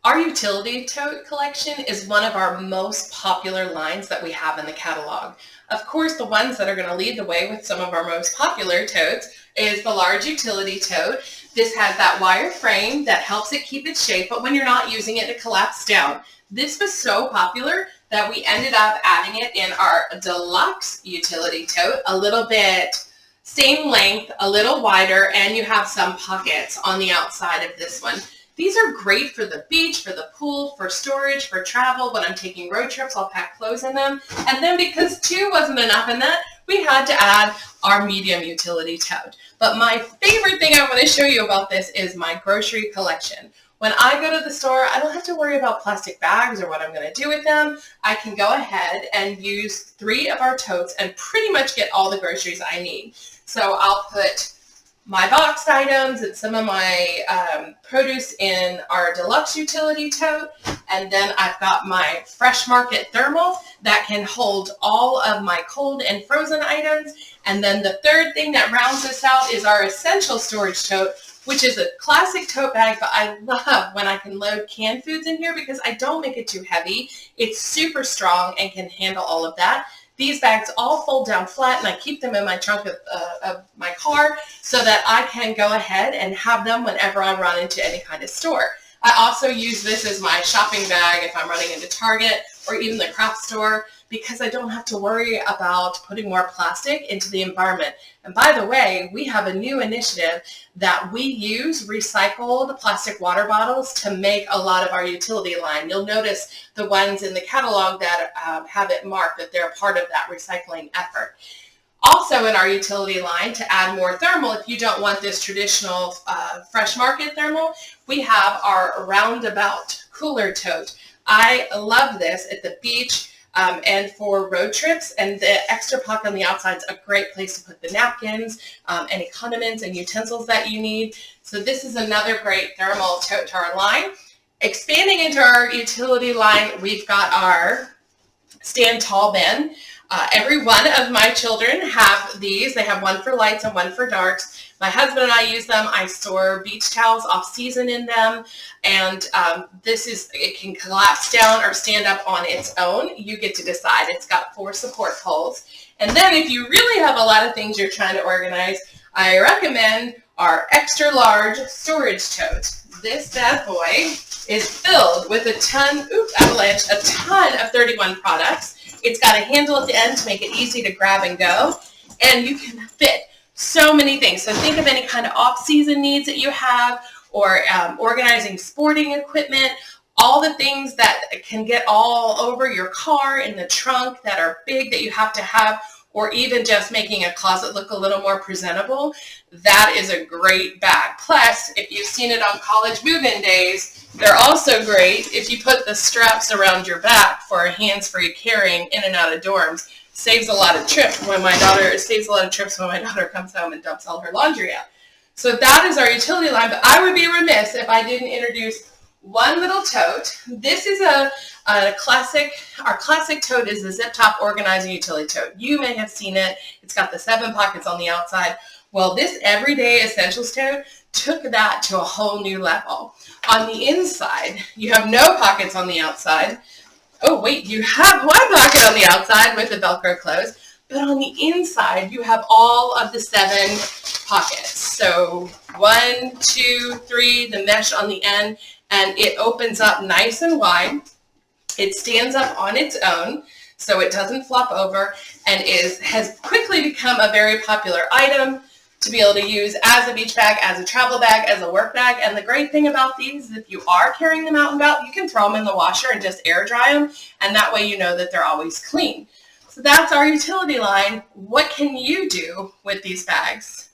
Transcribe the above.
Our utility tote collection is one of our most popular lines that we have in the catalog. Of course, the ones that are going to lead the way with some of our most popular totes is the large utility tote. This has that wire frame that helps it keep its shape, but when you're not using it, it collapses down. This was so popular that we ended up adding it in our deluxe utility tote, a little bit same length, a little wider, and you have some pockets on the outside of this one. These are great for the beach, for the pool, for storage, for travel. When I'm taking road trips, I'll pack clothes in them. And then because 2 wasn't enough in that, we had to add our medium utility tote. But my favorite thing I want to show you about this is my grocery collection. When I go to the store, I don't have to worry about plastic bags or what I'm going to do with them. I can go ahead and use 3 of our totes and pretty much get all the groceries I need. So I'll put my boxed items and some of my produce in our deluxe utility tote. And then I've got my Fresh Market thermal that can hold all of my cold and frozen items. And then the third thing that rounds this out is our essential storage tote, which is a classic tote bag, but I love when I can load canned foods in here because I don't make it too heavy. It's super strong and can handle all of that. These bags all fold down flat, and I keep them in my trunk of my car so that I can go ahead and have them whenever I run into any kind of store. I also use this as my shopping bag if I'm running into Target or even the craft store because I don't have to worry about putting more plastic into the environment. And by the way, we have a new initiative that we use recycled plastic water bottles to make a lot of our utility line. You'll notice the ones in the catalog that have it marked that they're part of that recycling effort. Also in our utility line, to add more thermal, if you don't want this traditional Fresh Market thermal, we have our roundabout cooler tote. I love this at the beach and for road trips, and the extra pocket on the outside is a great place to put the napkins, any condiments and utensils that you need. So this is another great thermal tote to our line. Expanding into our utility line, we've got our Stand Tall bin. Every one of my children have these. They have one for lights and one for darks. My husband and I use them. I store beach towels off season in them. And it can collapse down or stand up on its own. You get to decide. It's got 4 support poles. And then if you really have a lot of things you're trying to organize, I recommend our extra large storage tote. This bad boy is filled with a ton of 31 products. It's got a handle at the end to make it easy to grab and go, and you can fit so many things. So think of any kind of off-season needs that you have, or organizing sporting equipment, all the things that can get all over your car in the trunk that are big that you have to have, or even just making a closet look a little more presentable. That is a great bag. Plus, if you've seen it on college move-in days, they're also great if you put the straps around your back for hands-free carrying in and out of dorms. Saves a lot of trips when my daughter comes home and dumps all her laundry out. So that is our utility line, but I would be remiss if I didn't introduce one little tote. This is a classic. Our classic tote is the Zip Top Organizer Utility Tote. You may have seen it. It's got the 7 pockets on the outside. Well, this Everyday Essentials tote took that to a whole new level. On the inside, you have no pockets on the outside. Oh, wait, you have one pocket on the outside with the Velcro closed, but on the inside, you have all of the 7 pockets. So 1, 2, 3, the mesh on the end, and it opens up nice and wide. It stands up on its own, so it doesn't flop over, and has quickly become a very popular item to be able to use as a beach bag, as a travel bag, as a work bag. And the great thing about these is if you are carrying them out and about, you can throw them in the washer and just air dry them, and that way you know that they're always clean. So that's our utility line. What can you do with these bags?